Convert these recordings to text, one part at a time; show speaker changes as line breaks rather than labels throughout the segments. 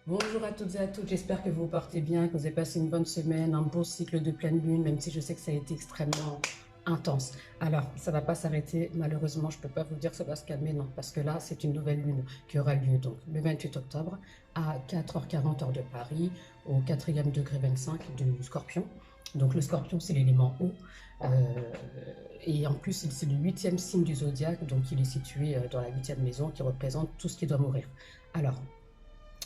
Bonjour à toutes et à tous, j'espère que vous vous portez bien, que vous avez passé une bonne semaine, un beau cycle de pleine lune, même si je sais que ça a été extrêmement intense. Alors, ça ne va pas s'arrêter, malheureusement, je ne peux pas vous dire que ça va se calmer, non, parce que là, c'est une nouvelle lune qui aura lieu donc le 28 octobre à 4h40 heure de Paris, au 4e degré 25 du Scorpion. Donc le Scorpion, c'est l'élément eau, euh, et en plus, c'est le 8e signe du zodiaque, donc il est situé dans la 8e maison qui représente tout ce qui doit mourir. Alors,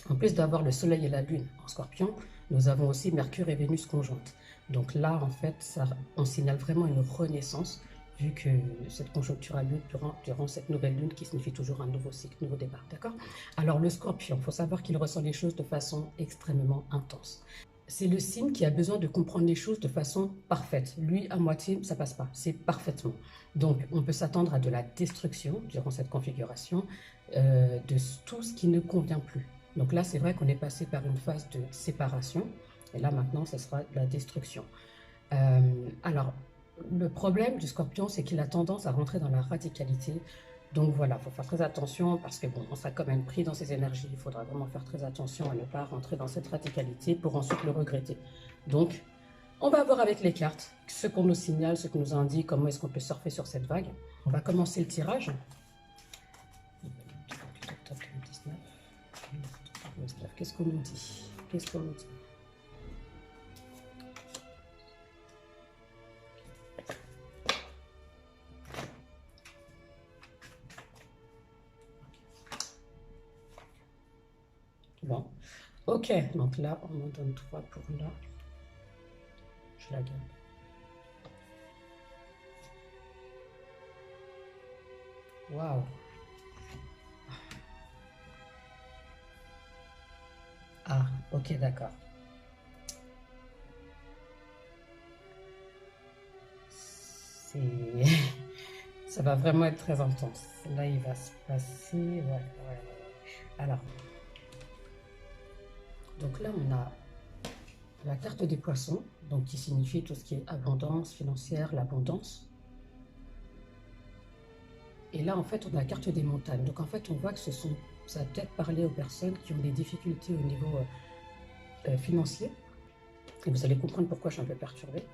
en plus d'avoir le Soleil et la Lune en Scorpion, nous avons aussi Mercure et Vénus conjointes. Donc là, en fait, on signale vraiment une renaissance, vu que cette conjoncture a lieu durant cette nouvelle lune qui signifie toujours un nouveau cycle, nouveau départ. D'accord? Alors le Scorpion, il faut savoir qu'il ressent les choses de façon extrêmement intense. C'est le signe qui a besoin de comprendre les choses de façon parfaite. Lui, à moitié, ça passe pas. C'est parfaitement. Donc, on peut s'attendre à de la destruction durant cette configuration de tout ce qui ne convient plus. Donc là, c'est vrai qu'on est passé par une phase de séparation. Et là, maintenant, ce sera de la destruction. Euh, alors, le problème du Scorpion, c'est qu'il a tendance à rentrer dans la radicalité. Donc voilà, il faut faire très attention parce que bon, on sera quand même pris dans ces énergies. Il faudra vraiment faire très attention à ne pas rentrer dans cette radicalité pour ensuite le regretter. Donc, on va voir avec les cartes ce qu'on nous signale, ce qu'on nous indique, comment est-ce qu'on peut surfer sur cette vague. On va commencer le tirage. Qu'est-ce qu'on nous dit? Qu'est-ce qu'on nous dit? Bon, ok, donc là, on en donne 3 pour là. Je la garde. Waouh! Ah, ok, d'accord. C'est... Ça va vraiment être très intense. Là, il va se passer... Ouais, ouais, ouais. Alors, donc là, on a la carte des poissons, donc qui signifie tout ce qui est abondance financière, l'abondance. Et là, en fait, on a la carte des montagnes. Donc, en fait, on voit que ça va peut-être parler aux personnes qui ont des difficultés au niveau financier. Et vous allez comprendre pourquoi je suis un peu perturbée.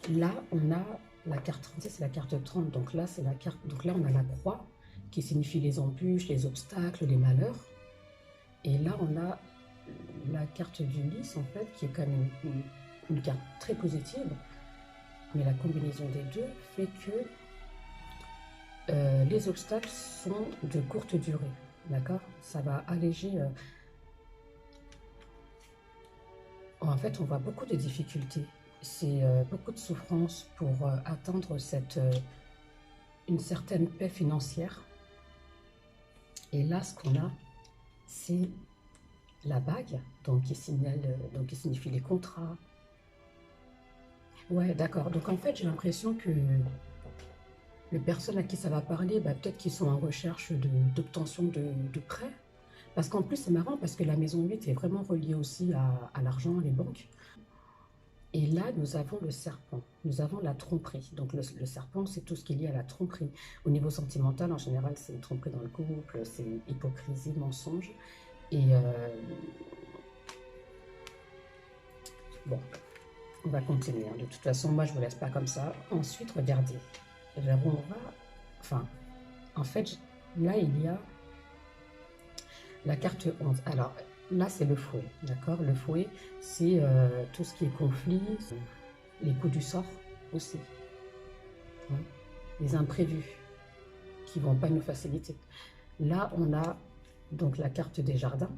Là, on a la carte 36, c'est la carte 30. Donc là, c'est la carte. Donc là, on a la croix qui signifie les embûches, les obstacles, les malheurs. Et là, on a la carte du lys, en fait, qui est quand même une carte très positive. Mais la combinaison des deux fait que les obstacles sont de courte durée. D'accord? Ça va alléger. En fait, on voit beaucoup de difficultés. C'est beaucoup de souffrance pour atteindre une certaine paix financière. Et là, ce qu'on a, c'est la bague, donc qui signifie les contrats. Ouais, d'accord. Donc en fait, j'ai l'impression que les personnes à qui ça va parler, bah, peut-être qu'ils sont en recherche d'obtention de prêts. Parce qu'en plus, c'est marrant parce que la maison 8 est vraiment reliée aussi à l'argent, les banques. Et là, nous avons le serpent, nous avons la tromperie. Donc le serpent, c'est tout ce qui est lié à la tromperie. Au niveau sentimental, en général, c'est une tromperie dans le couple, c'est hypocrisie, mensonge. Et bon, on va continuer. Hein. De toute façon, moi, je ne vous laisse pas comme ça. Ensuite, regardez. Là où on va... Enfin, en fait, là, il y a la carte 11. Alors, là, c'est le fouet, d'accord? Le fouet, c'est tout ce qui est conflit, les coups du sort aussi, hein, les imprévus qui ne vont pas nous faciliter. Là, on a donc la carte des jardins,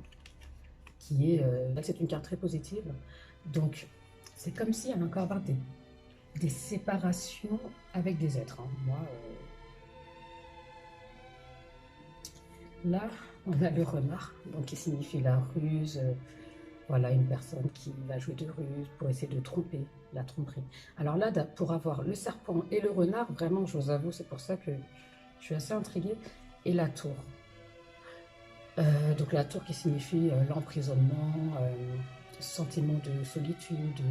qui est, c'est une carte très positive. Donc, c'est comme si on a encore avoir des séparations avec des êtres. Hein. Moi, là, on a le renard, donc qui signifie la ruse. Voilà, une personne qui va jouer de ruse pour essayer de tromper, la tromperie. Alors là, pour avoir le serpent et le renard, vraiment, je vous avoue, c'est pour ça que je suis assez intriguée. Et la tour. Donc la tour qui signifie l'emprisonnement, sentiment de solitude,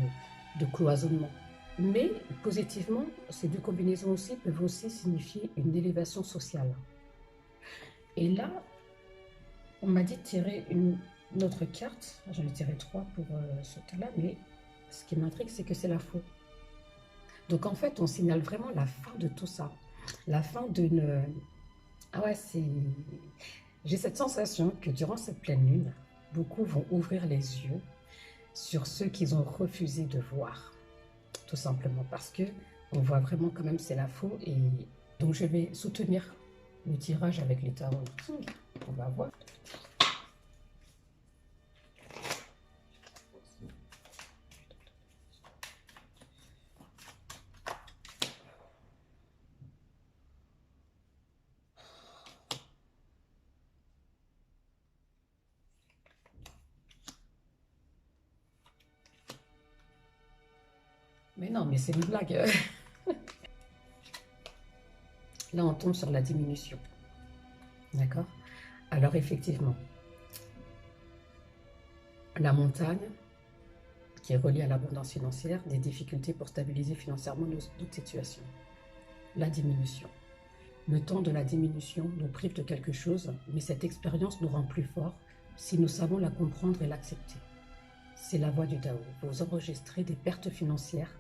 de cloisonnement. Mais positivement, ces deux combinaisons aussi peuvent aussi signifier une élévation sociale. Et là, on m'a dit de tirer Une autre carte, j'en ai tiré 3 pour ce tas-là, mais ce qui m'intrigue, c'est que c'est la faux. Donc en fait, on signale vraiment la fin de tout ça. La fin d'une... Ah ouais, c'est... J'ai cette sensation que durant cette pleine lune, beaucoup vont ouvrir les yeux sur ceux qu'ils ont refusé de voir. Tout simplement parce que on voit vraiment quand même c'est la faux. Et donc je vais soutenir le tirage avec les tarots King. On va voir. Mais non, mais c'est une blague. Là, on tombe sur la diminution. D'accord? Alors, effectivement, la montagne, qui est reliée à l'abondance financière, des difficultés pour stabiliser financièrement notre situation. La diminution. Le temps de la diminution nous prive de quelque chose, mais cette expérience nous rend plus forts si nous savons la comprendre et l'accepter. C'est la voie du Tao. Vous enregistrez des pertes financières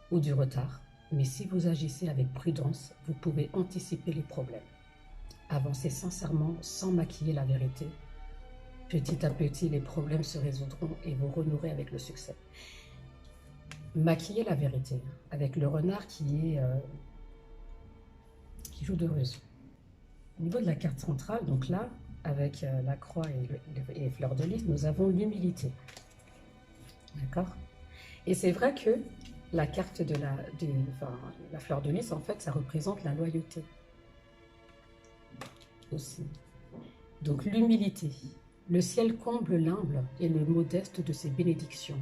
ou du retard, mais si vous agissez avec prudence, vous pouvez anticiper les problèmes. Avancez sincèrement sans maquiller la vérité. Petit à petit, les problèmes se résoudront et vous renouerez avec le succès. Maquiller la vérité, avec le renard qui joue de ruse. Au niveau de la carte centrale, donc là, avec la croix et les fleurs de lys, nous avons l'humilité. D'accord? Et c'est vrai que la carte de la fleur de lys, en fait, ça représente la loyauté aussi. Donc l'humilité. Le ciel comble l'humble et le modeste de ses bénédictions.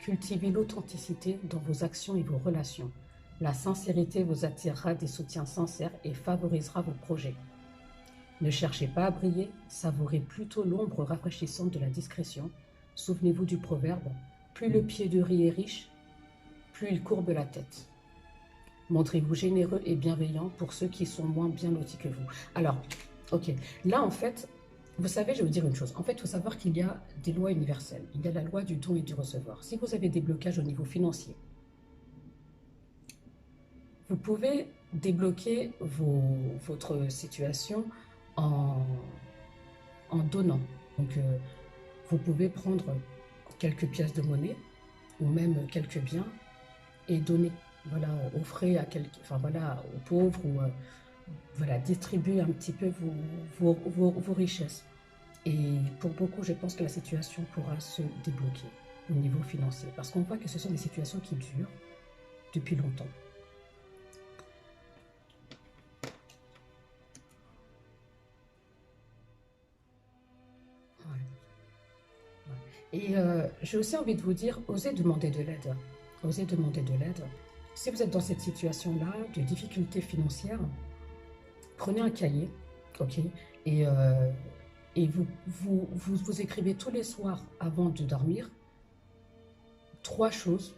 Cultivez l'authenticité dans vos actions et vos relations. La sincérité vous attirera des soutiens sincères et favorisera vos projets. Ne cherchez pas à briller, savourez plutôt l'ombre rafraîchissante de la discrétion. Souvenez-vous du proverbe, plus le pied de riz est riche, plus il courbe la tête. Montrez-vous généreux et bienveillant pour ceux qui sont moins bien lotis que vous. Alors, ok, là en fait, vous savez, je vais vous dire une chose. En fait, il faut savoir qu'il y a des lois universelles. Il y a la loi du don et du recevoir. Si vous avez des blocages au niveau financier, vous pouvez débloquer votre situation en donnant. Donc, vous pouvez prendre quelques pièces de monnaie ou même quelques biens et donner. Voilà, offrir à aux pauvres ou voilà, distribuer un petit peu vos richesses. Et pour beaucoup, je pense que la situation pourra se débloquer au niveau financier. Parce qu'on voit que ce sont des situations qui durent depuis longtemps. Et j'ai aussi envie de vous dire, osez demander de l'aide. Osez demander de l'aide. Si vous êtes dans cette situation-là, de difficultés financières, prenez un cahier, ok, et vous écrivez tous les soirs avant de dormir 3 choses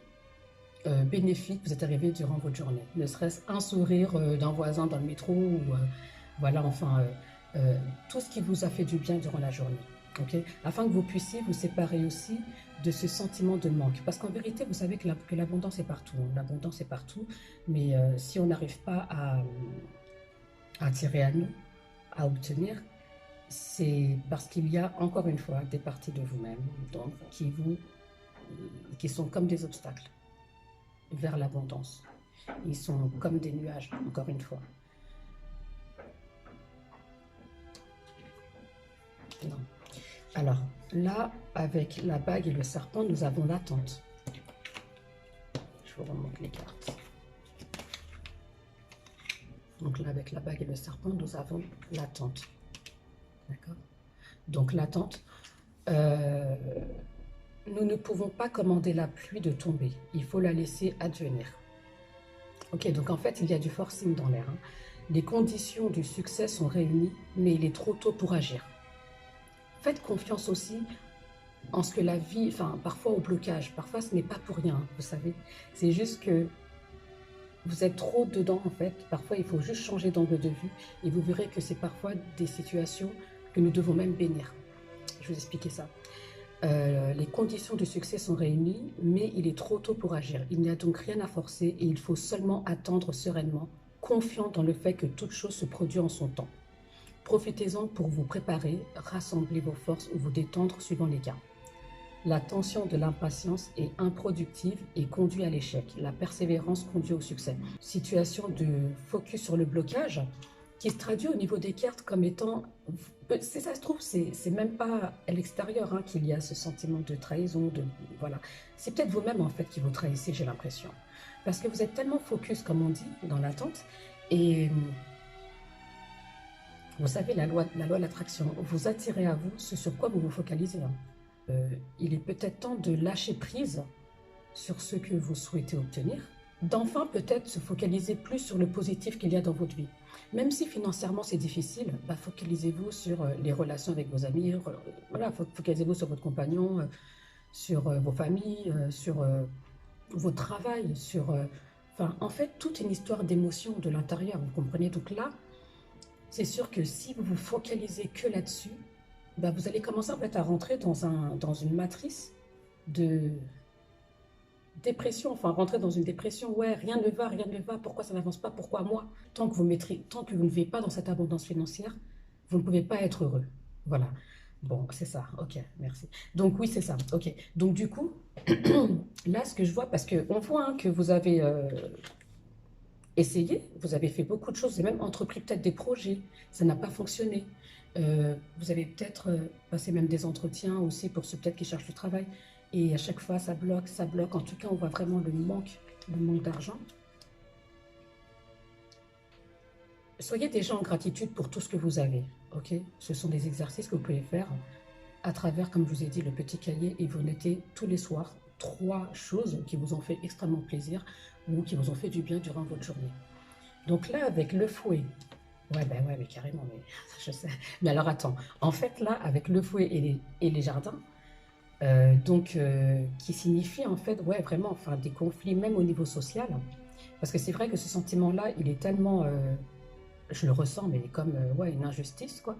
bénéfiques que vous êtes arrivé durant votre journée. Ne serait-ce un sourire d'un voisin dans le métro ou voilà, enfin, tout ce qui vous a fait du bien durant la journée. Okay, afin que vous puissiez vous séparer aussi de ce sentiment de manque. Parce qu'en vérité, vous savez que l'abondance est partout. Hein. L'abondance est partout. Mais si on n'arrive pas à attirer à nous, à obtenir, c'est parce qu'il y a encore une fois des parties de vous-même qui sont comme des obstacles vers l'abondance. Ils sont comme des nuages, encore une fois. Non. Alors, là, avec la bague et le serpent, nous avons l'attente. Je vous remonte les cartes. Donc là, avec la bague et le serpent, nous avons l'attente. D'accord? Donc l'attente, nous ne pouvons pas commander la pluie de tomber. Il faut la laisser advenir. Ok, donc en fait, il y a du forcing dans l'air. Hein. Les conditions du succès sont réunies, mais il est trop tôt pour agir. Faites confiance aussi en ce que la vie, enfin parfois au blocage, parfois ce n'est pas pour rien, vous savez. C'est juste que vous êtes trop dedans en fait. Parfois il faut juste changer d'angle de vue et vous verrez que c'est parfois des situations que nous devons même bénir. Je vais vous expliquer ça. Les conditions du succès sont réunies, mais il est trop tôt pour agir. Il n'y a donc rien à forcer et il faut seulement attendre sereinement, confiant dans le fait que toute chose se produit en son temps. Profitez-en pour vous préparer, rassembler vos forces ou vous détendre suivant les cas. La tension de l'impatience est improductive et conduit à l'échec. La persévérance conduit au succès. Situation de focus sur le blocage qui se traduit au niveau des cartes comme étant, si ça se trouve, c'est même pas à l'extérieur qu'il y a ce sentiment de trahison, voilà. C'est peut-être vous-même en fait qui vous trahissez, j'ai l'impression. Parce que vous êtes tellement focus, comme on dit, dans l'attente. Et vous savez, la loi de l'attraction, vous attirez à vous ce sur quoi vous vous focalisez. Il est peut-être temps de lâcher prise sur ce que vous souhaitez obtenir, d'enfin peut-être se focaliser plus sur le positif qu'il y a dans votre vie. Même si financièrement c'est difficile, focalisez-vous sur les relations avec vos amis, voilà, focalisez-vous sur votre compagnon, sur vos familles, sur votre travail, sur... Enfin, en fait, toute une histoire d'émotions de l'intérieur, vous comprenez? Donc là, c'est sûr que si vous vous focalisez que là-dessus, vous allez commencer en fait à rentrer dans une matrice de dépression, enfin rentrer dans une dépression, ouais, rien ne va, pourquoi ça n'avance pas, pourquoi moi? Tant que vous ne vivez pas dans cette abondance financière, vous ne pouvez pas être heureux. Voilà. Bon, c'est ça, ok, merci. Donc oui, c'est ça, ok. Donc du coup, là, ce que je vois, parce qu'on voit que vous avez essayé, vous avez fait beaucoup de choses, vous avez même entrepris peut-être des projets, ça n'a pas fonctionné. Vous avez peut-être passé même des entretiens aussi pour ceux peut-être qui cherchent du travail. Et à chaque fois, ça bloque, ça bloque. En tout cas, on voit vraiment le manque d'argent. Soyez déjà en gratitude pour tout ce que vous avez. Ok, ce sont des exercices que vous pouvez faire à travers, comme je vous ai dit, le petit cahier. Et vous notez tous les soirs 3 choses qui vous ont fait extrêmement plaisir ou qui vous ont fait du bien durant votre journée. Donc là, avec le fouet, ouais, mais carrément, mais je sais. Mais alors attends, en fait là, avec le fouet et les jardins, qui signifie en fait, ouais, vraiment, enfin, des conflits même au niveau social. Parce que c'est vrai que ce sentiment-là, il est tellement, je le ressens, mais comme, ouais, une injustice, quoi.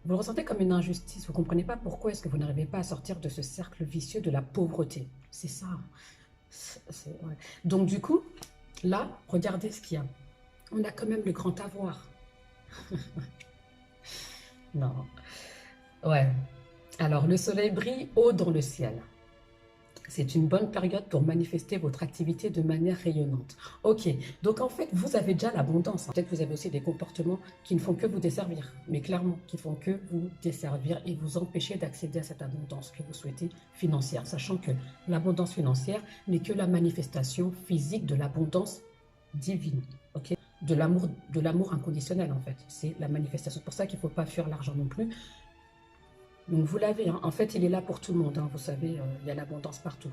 Vous le ressentez comme une injustice, vous ne comprenez pas pourquoi est-ce que vous n'arrivez pas à sortir de ce cercle vicieux de la pauvreté. C'est ça. Ouais. Donc du coup, là, regardez ce qu'il y a. On a quand même le grand avoir. Non. Ouais. Alors, le soleil brille haut dans le ciel. C'est une bonne période pour manifester votre activité de manière rayonnante. Ok, donc en fait, vous avez déjà l'abondance. Peut-être que vous avez aussi des comportements qui ne font que vous desservir, mais clairement, qui font que vous desservir et vous empêcher d'accéder à cette abondance que vous souhaitez financière, sachant que l'abondance financière n'est que la manifestation physique de l'abondance divine. Ok, de l'amour inconditionnel en fait. C'est la manifestation. C'est pour ça qu'il ne faut pas fuir l'argent non plus. Donc vous l'avez, en fait il est là pour tout le monde, vous savez, il y a l'abondance partout.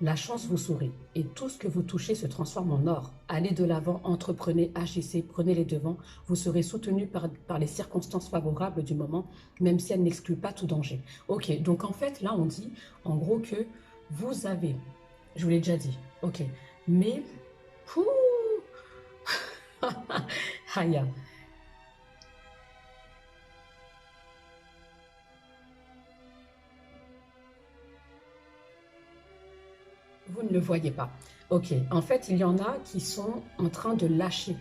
La chance vous sourit et tout ce que vous touchez se transforme en or. Allez de l'avant, entreprenez, agissez, prenez les devants. Vous serez soutenu par les circonstances favorables du moment, même si elles n'excluent pas tout danger. Ok, donc en fait là on dit en gros que vous avez, je vous l'ai déjà dit, ok, mais, aïe. Vous ne le voyez pas. Ok, en fait, il y en a qui sont en train de lâcher,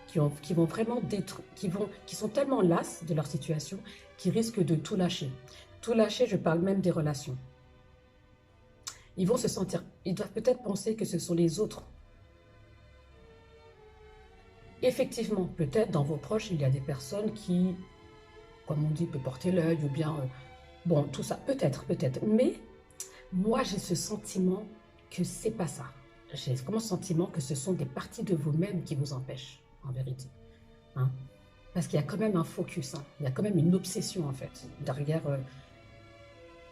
qui vont vraiment détruire, qui sont tellement lasses de leur situation, qui risquent de tout lâcher. Tout lâcher, je parle même des relations. Ils vont se sentir, ils doivent peut-être penser que ce sont les autres. Effectivement, peut-être dans vos proches, il y a des personnes qui, comme on dit, peuvent porter l'œil ou bien, bon, tout ça, peut-être, mais moi, j'ai ce sentiment que c'est pas ça. J'ai vraiment le sentiment que ce sont des parties de vous-même qui vous empêchent, en vérité. Parce qu'il y a quand même un focus, il y a quand même une obsession, en fait, derrière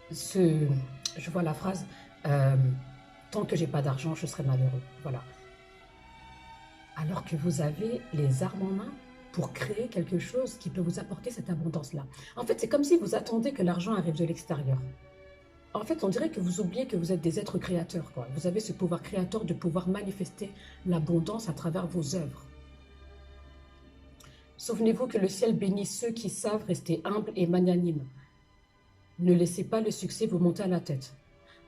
je vois la phrase, tant que j'ai pas d'argent, je serai malheureux. Voilà. Alors que vous avez les armes en main pour créer quelque chose qui peut vous apporter cette abondance-là. En fait, c'est comme si vous attendiez que l'argent arrive de l'extérieur. En fait, on dirait que vous oubliez que vous êtes des êtres créateurs, quoi. Vous avez ce pouvoir créateur de pouvoir manifester l'abondance à travers vos œuvres. Souvenez-vous que le ciel bénit ceux qui savent rester humbles et magnanimes. Ne laissez pas le succès vous monter à la tête.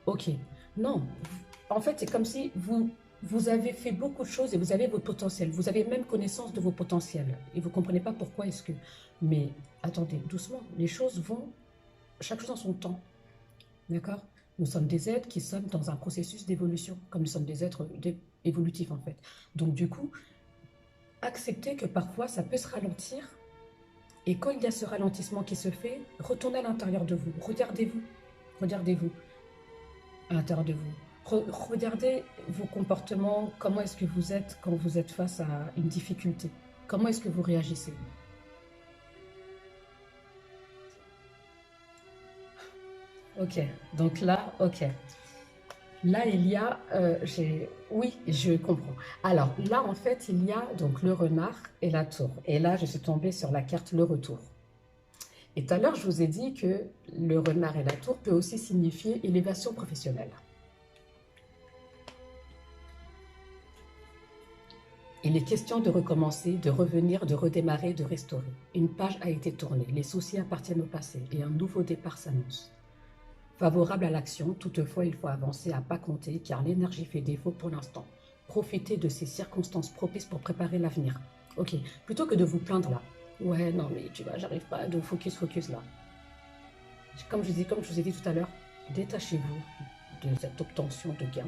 Ok. Non. En fait, c'est comme si vous avez fait beaucoup de choses et vous avez votre potentiel. Vous avez même connaissance de vos potentiels. Et vous ne comprenez pas pourquoi est-ce que... Mais attendez, doucement. Les choses vont... Chaque chose en son temps. D'accord? Nous sommes des êtres qui sommes dans un processus d'évolution, comme nous sommes des êtres évolutifs en fait. Donc du coup, acceptez que parfois ça peut se ralentir. Et quand il y a ce ralentissement qui se fait, retournez à l'intérieur de vous. Regardez-vous. Regardez-vous à l'intérieur de vous. Regardez vos comportements. Comment est-ce que vous êtes quand vous êtes face à une difficulté? Comment est-ce que vous réagissez? Ok, donc là, ok. Là, il y a, oui, je comprends. Alors là, en fait, il y a donc le renard et la tour. Et là, je suis tombée sur la carte le retour. Et tout à l'heure, je vous ai dit que le renard et la tour peut aussi signifier élévation professionnelle. Il est question de recommencer, de revenir, de redémarrer, de restaurer. Une page a été tournée, les soucis appartiennent au passé et un nouveau départ s'annonce. Favorable à l'action, toutefois il faut avancer à pas compter car l'énergie fait défaut pour l'instant. Profitez de ces circonstances propices pour préparer l'avenir. Ok, plutôt que de vous plaindre là. Ouais, non mais tu vois, j'arrive pas de focus là. Comme je vous ai dit tout à l'heure, détachez-vous de cette obtention de gain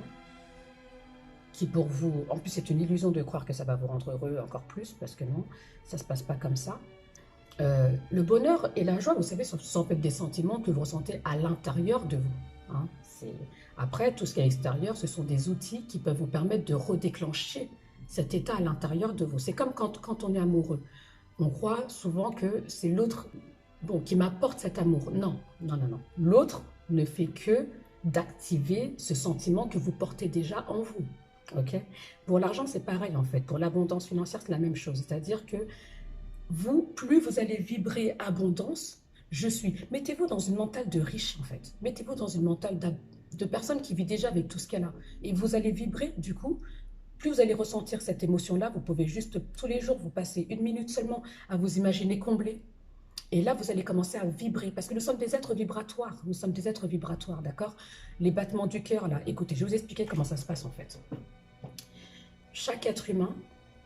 qui pour vous, en plus c'est une illusion de croire que ça va vous rendre heureux encore plus parce que non, ça se passe pas comme ça. Le bonheur et la joie, vous savez, sont en fait des sentiments que vous ressentez à l'intérieur de vous. Hein. Après, tout ce qui est extérieur, ce sont des outils qui peuvent vous permettre de redéclencher cet état à l'intérieur de vous. C'est comme quand on est amoureux. On croit souvent que c'est l'autre qui m'apporte cet amour. Non, non, non, non. L'autre ne fait que d'activer ce sentiment que vous portez déjà en vous. Ok. Pour l'argent, c'est pareil en fait. Pour l'abondance financière, c'est la même chose. C'est-à-dire que vous, plus vous allez vibrer abondance, je suis. Mettez-vous dans une mentale de riche, en fait. Mettez-vous dans une mentale de personne qui vit déjà avec tout ce qu'elle a. Et vous allez vibrer, du coup, plus vous allez ressentir cette émotion-là, vous pouvez juste tous les jours vous passer 1 minute seulement à vous imaginer combler. Et là, vous allez commencer à vibrer, parce que nous sommes des êtres vibratoires. Nous sommes des êtres vibratoires, d'accord? Les battements du cœur, là, écoutez, je vais vous expliquer comment ça se passe, en fait. Chaque être humain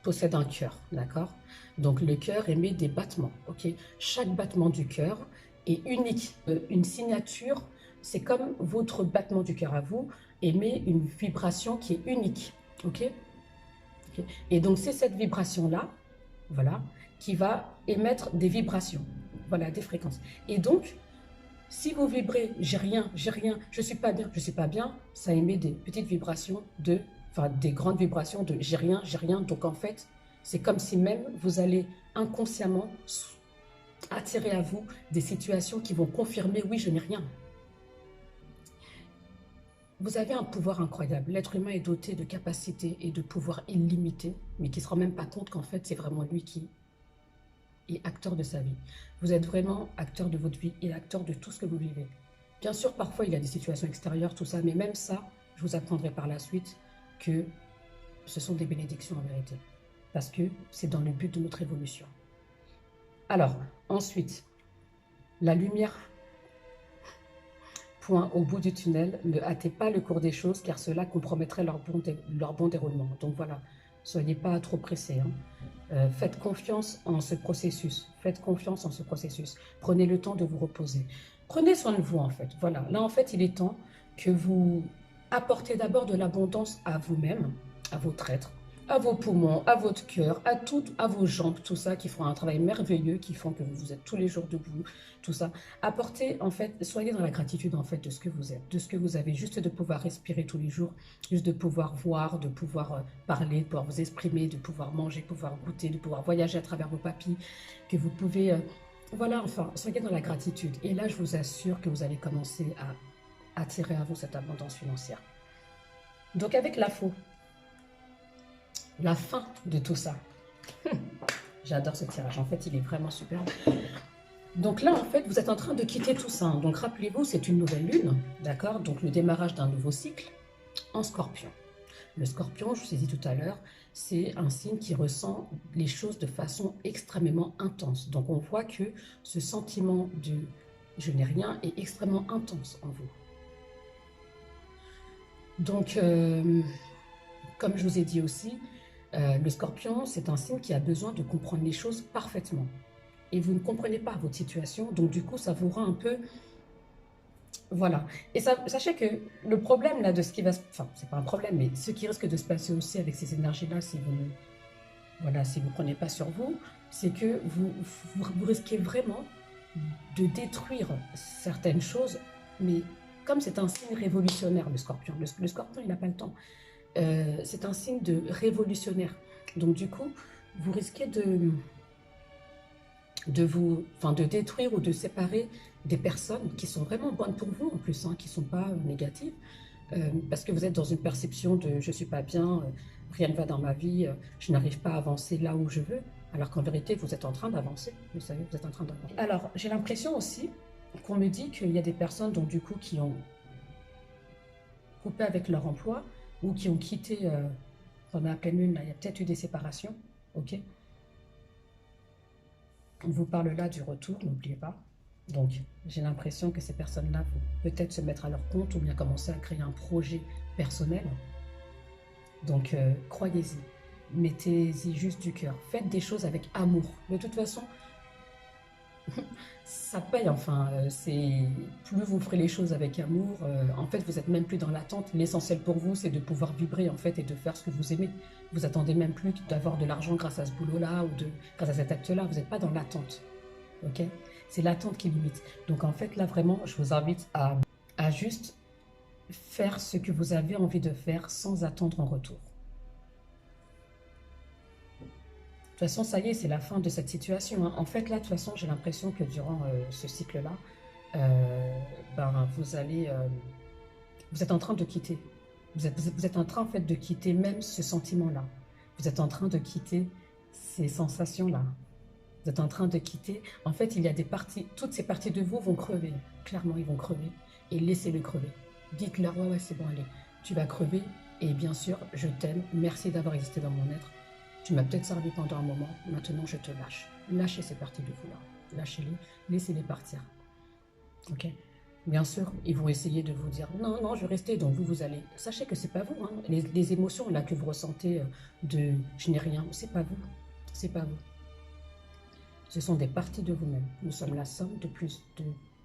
possède un cœur, d'accord? Donc le cœur émet des battements, ok? Chaque battement du cœur est unique. Une signature, c'est comme votre battement du cœur à vous, émet une vibration qui est unique, ok? Et donc c'est cette vibration-là, voilà, qui va émettre des vibrations, voilà, des fréquences. Et donc, si vous vibrez, j'ai rien, je suis pas bien, ça émet des petites vibrations des grandes vibrations de j'ai rien. Donc en fait, c'est comme si même vous allez inconsciemment attirer à vous des situations qui vont confirmer oui, je n'ai rien. Vous avez un pouvoir incroyable. L'être humain est doté de capacités et de pouvoirs illimités, mais qui ne se rend même pas compte qu'en fait, c'est vraiment lui qui est acteur de sa vie. Vous êtes vraiment acteur de votre vie et acteur de tout ce que vous vivez. Bien sûr, parfois, il y a des situations extérieures, tout ça, mais même ça, je vous apprendrai par la suite que ce sont des bénédictions en vérité, parce que c'est dans le but de notre évolution. Alors, ensuite, la lumière point au bout du tunnel, ne hâtez pas le cours des choses, car cela compromettrait leur bon déroulement. Donc voilà, soyez pas trop pressés. Faites confiance en ce processus. Faites confiance en ce processus. Prenez le temps de vous reposer. Prenez soin de vous, en fait. Voilà, là, en fait, il est temps que vous apportez d'abord de l'abondance à vous-même, à votre être, à vos poumons, à votre cœur, à vos jambes, tout ça, qui font un travail merveilleux, qui font que vous êtes tous les jours debout, tout ça. Apportez, en fait, soyez dans la gratitude, en fait, de ce que vous êtes, de ce que vous avez, juste de pouvoir respirer tous les jours, juste de pouvoir voir, de pouvoir parler, de pouvoir vous exprimer, de pouvoir manger, de pouvoir goûter, de pouvoir voyager à travers vos papilles, que vous pouvez... voilà, enfin, soyez dans la gratitude. Et là, je vous assure que vous allez commencer à attirer à vous cette abondance financière. Donc, avec la faux, la fin de tout ça. J'adore ce tirage, en fait, il est vraiment superbe. Donc là, en fait, vous êtes en train de quitter tout ça. Donc rappelez-vous, c'est une nouvelle lune, d'accord? Donc le démarrage d'un nouveau cycle en Scorpion. Le Scorpion, je vous ai dit tout à l'heure, c'est un signe qui ressent les choses de façon extrêmement intense. Donc on voit que ce sentiment de je n'ai rien est extrêmement intense en vous. Donc, comme je vous ai dit aussi, le scorpion, c'est un signe qui a besoin de comprendre les choses parfaitement. Et vous ne comprenez pas votre situation, donc du coup, ça vous rend un peu... Voilà. Et ça, sachez que le problème là de ce qui va se... Enfin, c'est pas un problème, mais ce qui risque de se passer aussi avec ces énergies-là, si vous ne... Voilà, si vous ne prenez pas sur vous, c'est que vous risquez vraiment de détruire certaines choses, mais comme c'est un signe révolutionnaire, le scorpion, le scorpion, il n'a pas le temps. C'est un signe de révolutionnaire. Donc du coup, vous risquez de détruire ou de séparer des personnes qui sont vraiment bonnes pour vous en plus, hein, qui ne sont pas négatives, parce que vous êtes dans une perception de je ne suis pas bien, rien ne va dans ma vie, je n'arrive pas à avancer là où je veux, alors qu'en vérité vous êtes en train d'avancer, vous savez, vous êtes en train d'avancer. Alors j'ai l'impression aussi qu'on me dit qu'il y a des personnes donc, du coup, qui ont coupé avec leur emploi ou qui ont quitté pendant la pleine lune, là, il y a peut-être eu des séparations, ok. On vous parle là du retour, n'oubliez pas. Donc, j'ai l'impression que ces personnes-là vont peut-être se mettre à leur compte ou bien commencer à créer un projet personnel. Donc, croyez-y. Mettez-y juste du cœur. Faites des choses avec amour. De toute façon, ça paye, enfin. Plus vous ferez les choses avec amour, en fait, vous n'êtes même plus dans l'attente. L'essentiel pour vous, c'est de pouvoir vibrer, en fait, et de faire ce que vous aimez. Vous attendez même plus d'avoir de l'argent grâce à ce boulot-là ou grâce à cet acte-là. Vous n'êtes pas dans l'attente. Ok? C'est l'attente qui limite. Donc, en fait, là, vraiment, je vous invite à juste faire ce que vous avez envie de faire sans attendre en retour. De toute façon, ça y est, c'est la fin de cette situation, hein. En fait, là, de toute façon, j'ai l'impression que durant ce cycle-là, vous êtes en train de quitter. Vous êtes en train, en fait, de quitter même ce sentiment-là. Vous êtes en train de quitter ces sensations-là. Vous êtes en train de quitter. En fait, il y a des parties, toutes ces parties de vous vont crever. Clairement, ils vont crever. Et laissez-le crever. Dites-leur, ouais, c'est bon, allez, tu vas crever. Et bien sûr, je t'aime. Merci d'avoir existé dans mon être. Tu m'as peut-être servi pendant un moment, maintenant je te lâche. Lâchez ces parties de vous-là. Lâchez-les, laissez-les partir. Ok? Bien sûr, ils vont essayer de vous dire non, non, je vais rester. Donc vous allez. Sachez que c'est pas vous. Hein. Les émotions là que vous ressentez de je n'ai rien, c'est pas vous. C'est pas vous. Ce sont des parties de vous-même. Nous sommes la somme de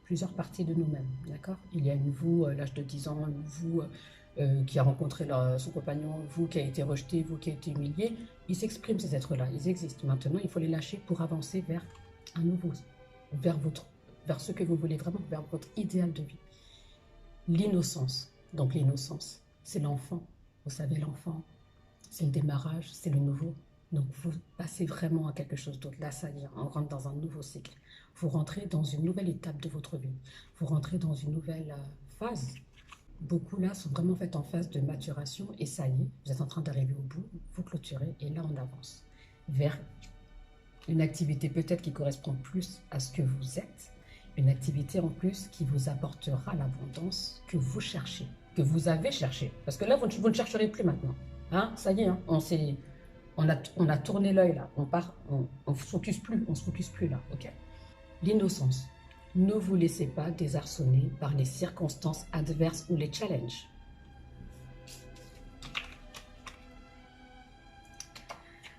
plusieurs parties de nous-mêmes. D'accord? Il y a une vous, l'âge de 10 ans, une vous. Qui a rencontré son compagnon, vous qui a été rejeté, vous qui a été humilié, ils s'expriment ces êtres-là, ils existent. Maintenant, il faut les lâcher pour avancer vers un nouveau, vers ce que vous voulez vraiment, vers votre idéal de vie. L'innocence. Donc l'innocence, c'est l'enfant. Vous savez, l'enfant, c'est le démarrage, c'est le nouveau. Donc vous passez vraiment à quelque chose d'autre. Là, ça y est, on rentre dans un nouveau cycle. Vous rentrez dans une nouvelle étape de votre vie. Vous rentrez dans une nouvelle phase. Beaucoup là sont vraiment en phase de maturation et ça y est, vous êtes en train d'arriver au bout, vous clôturez et là on avance vers une activité peut-être qui correspond plus à ce que vous êtes, une activité en plus qui vous apportera l'abondance que vous cherchez, que vous avez cherché. Parce que là, vous ne chercherez plus maintenant. Hein, ça y est, hein, on a tourné l'œil là, on ne se focus plus là, ok? L'innocence. Ne vous laissez pas désarçonner par les circonstances adverses ou les challenges.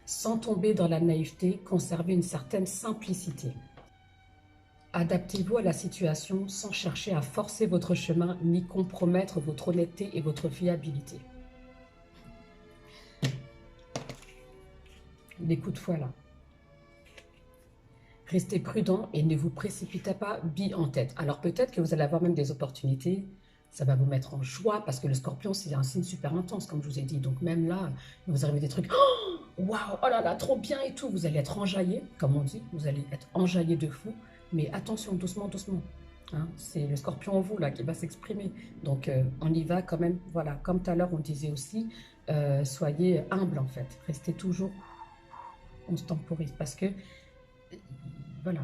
Sans tomber dans la naïveté, conservez une certaine simplicité. Adaptez-vous à la situation sans chercher à forcer votre chemin ni compromettre votre honnêteté et votre fiabilité. Les coups de fouet là. Restez prudent et ne vous précipitez pas bille en tête. Alors peut-être que vous allez avoir même des opportunités, ça va vous mettre en joie parce que le scorpion, c'est un signe super intense, comme je vous ai dit. Donc même là, vous arrivez des trucs, waouh, oh là là, trop bien et tout. Vous allez être enjaillé, comme on dit, vous allez être enjaillé de fou. Mais attention, doucement, doucement. Hein, c'est le scorpion en vous là qui va s'exprimer. Donc on y va quand même, voilà. Comme tout à l'heure, on disait aussi, soyez humble en fait. Restez toujours, on se temporise parce que voilà,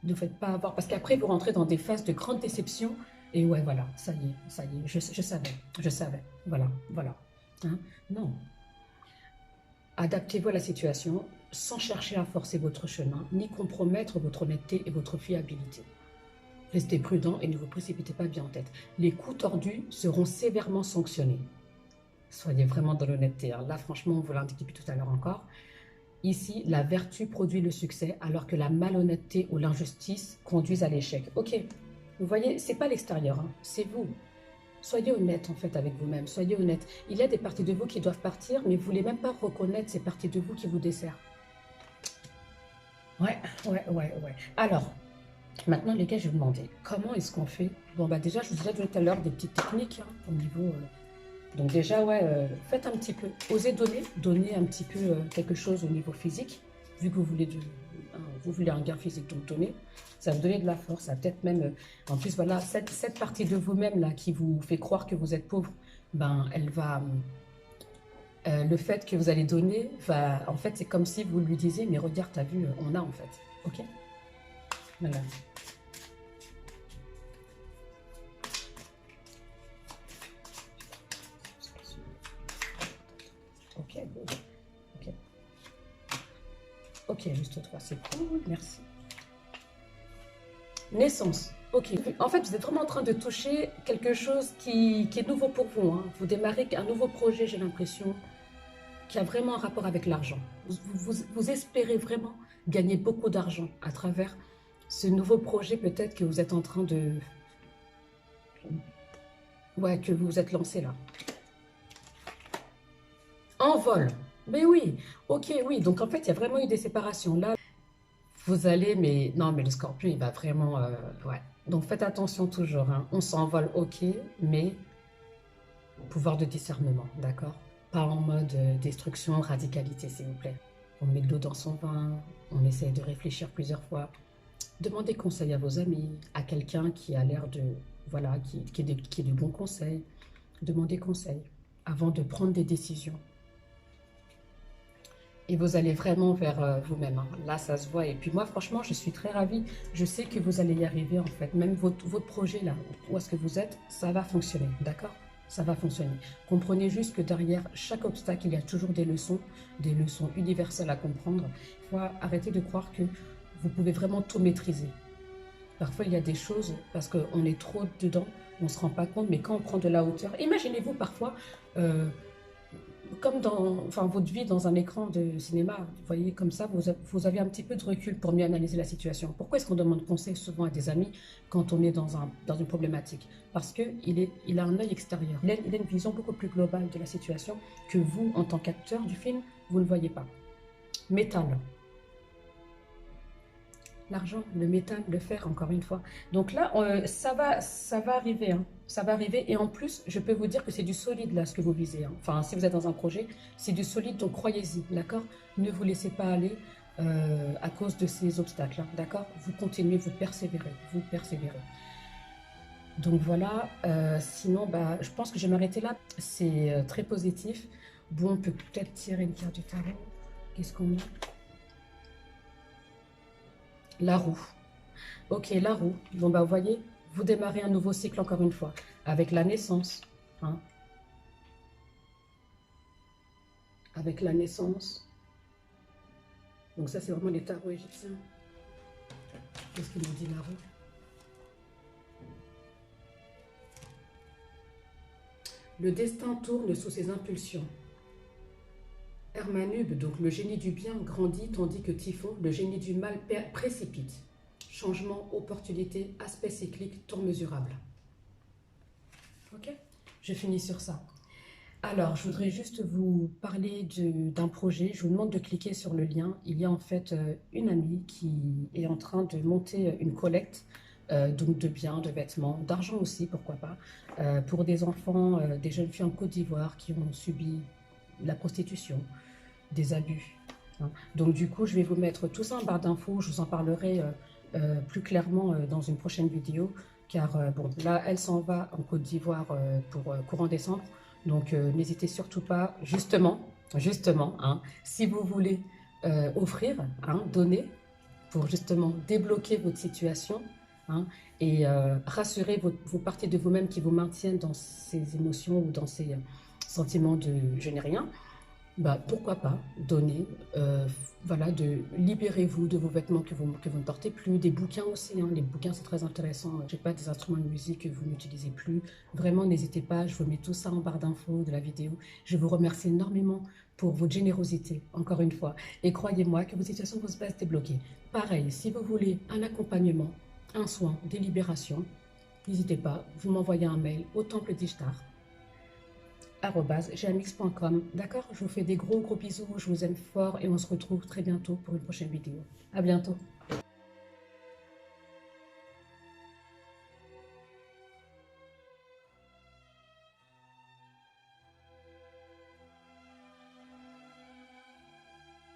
ne faites pas avoir, parce qu'après vous rentrez dans des phases de grande déception, et ouais, voilà, ça y est, je savais, voilà, hein, non. Adaptez-vous à la situation, sans chercher à forcer votre chemin, ni compromettre votre honnêteté et votre fiabilité. Restez prudent et ne vous précipitez pas bien en tête. Les coups tordus seront sévèrement sanctionnés. Soyez vraiment dans l'honnêteté. Hein. Là, franchement, on vous l'a indiqué depuis tout à l'heure encore. Ici, la vertu produit le succès, alors que la malhonnêteté ou l'injustice conduisent à l'échec. Ok, vous voyez, c'est pas l'extérieur, hein, c'est vous. Soyez honnête en fait avec vous-même, soyez honnête. Il y a des parties de vous qui doivent partir, mais vous ne voulez même pas reconnaître ces parties de vous qui vous desservent. Ouais. Alors, maintenant les gars, je vais vous demander, comment est-ce qu'on fait? Bon bah déjà, je vous ai donné tout à l'heure des petites techniques hein, au niveau... Donc déjà, ouais, faites un petit peu, osez donner un petit peu quelque chose au niveau physique, vu que vous voulez un gain physique, donc donnez. Ça va vous donner de la force, ça va peut-être même, en plus voilà, cette partie de vous-même là qui vous fait croire que vous êtes pauvre, ben elle va, le fait que vous allez donner, va, en fait c'est comme si vous lui disiez, mais regarde, t'as vu, on a en fait, ok? Voilà. Ok, ok. Ok, juste 3, c'est cool, merci. Naissance. Ok, en fait, vous êtes vraiment en train de toucher quelque chose qui est nouveau pour vous. Hein. Vous démarrez un nouveau projet, j'ai l'impression, qui a vraiment un rapport avec l'argent. Vous espérez vraiment gagner beaucoup d'argent à travers ce nouveau projet peut-être que vous êtes en train de... Ouais, que vous vous êtes lancé là. En vol. Mais oui, ok, oui. Donc en fait, il y a vraiment eu des séparations. Là, vous allez, mais non, mais le scorpion, il va vraiment... ouais. Donc faites attention toujours. Hein. On s'envole, ok, mais pouvoir de discernement, d'accord? Pas en mode destruction, radicalité, s'il vous plaît. On met de l'eau dans son vin, on essaye de réfléchir plusieurs fois. Demandez conseil à vos amis, à quelqu'un qui a l'air de... Voilà, qui est de bons conseils. Demandez conseil avant de prendre des décisions. Et vous allez vraiment vers vous-même. Hein. Là, ça se voit. Et puis moi, franchement, je suis très ravie. Je sais que vous allez y arriver, en fait. Même votre projet, là, où est-ce que vous êtes, ça va fonctionner, d'accord? Ça va fonctionner. Comprenez juste que derrière chaque obstacle, il y a toujours des leçons universelles à comprendre. Il faut arrêter de croire que vous pouvez vraiment tout maîtriser. Parfois, il y a des choses, parce qu'on est trop dedans, on ne se rend pas compte, mais quand on prend de la hauteur, imaginez-vous parfois... comme dans votre vie dans un écran de cinéma, vous voyez, comme ça, vous avez un petit peu de recul pour mieux analyser la situation. Pourquoi est-ce qu'on demande conseil souvent à des amis quand on est dans une problématique? Parce qu'il a un œil extérieur, il a une vision beaucoup plus globale de la situation que vous, en tant qu'acteur du film, vous ne voyez pas. Métal. L'argent, le métal, le fer, encore une fois. Donc là, ça va arriver. Hein. Ça va arriver. Et en plus, je peux vous dire que c'est du solide, là, ce que vous visez. Hein. Enfin, si vous êtes dans un projet, c'est du solide, donc croyez-y, d'accord? Ne vous laissez pas aller à cause de ces obstacles, hein, d'accord? Vous continuez, vous persévérez, vous persévérez. Donc voilà, sinon, bah, je pense que je vais m'arrêter là. C'est très positif. Bon, on peut peut-être tirer une carte du tarot. Qu'est-ce qu'on a? La roue. Ok, la roue. Bon, bah, vous voyez, vous démarrez un nouveau cycle encore une fois, avec la naissance. Hein. Avec la naissance. Donc ça, c'est vraiment les tarots égyptiens. Qu'est-ce qu'il nous dit, la roue? Le destin tourne sous ses impulsions. Hermanube, donc le génie du bien, grandit, tandis que Typhon, le génie du mal, précipite. Changement, opportunité, aspect cyclique, temps mesurable. Ok? Je finis sur ça. Alors, je voudrais juste vous parler d'un projet. Je vous demande de cliquer sur le lien. Il y a en fait une amie qui est en train de monter une collecte donc de biens, de vêtements, d'argent aussi, pourquoi pas, pour des enfants, des jeunes filles en Côte d'Ivoire qui ont subi la prostitution, des abus. Hein. Donc du coup, je vais vous mettre tout ça en barre d'infos. Je vous en parlerai plus clairement dans une prochaine vidéo, car bon, là, elle s'en va en Côte d'Ivoire pour courant décembre. Donc n'hésitez surtout pas, justement, hein, si vous voulez offrir, hein, donner, pour justement débloquer votre situation, hein, et rassurer vos parties de vous-même qui vous maintiennent dans ces émotions ou dans ces sentiments de « je n'ai rien ». bah, pourquoi pas donner, voilà, libérez-vous de vos vêtements que vous ne portez plus, des bouquins aussi, hein. Les bouquins c'est très intéressant, je sais pas, des instruments de musique que vous n'utilisez plus, vraiment n'hésitez pas, je vous mets tout ça en barre d'infos de la vidéo. Je vous remercie énormément pour votre générosité, encore une fois, et croyez-moi que vos situations vont se débloquer. Pareil, si vous voulez un accompagnement, un soin, des libérations, n'hésitez pas, vous m'envoyez un mail au temple d'Ishtar @gmx.com. D'accord? Je vous fais des gros bisous, je vous aime fort et on se retrouve très bientôt pour une prochaine vidéo. À bientôt.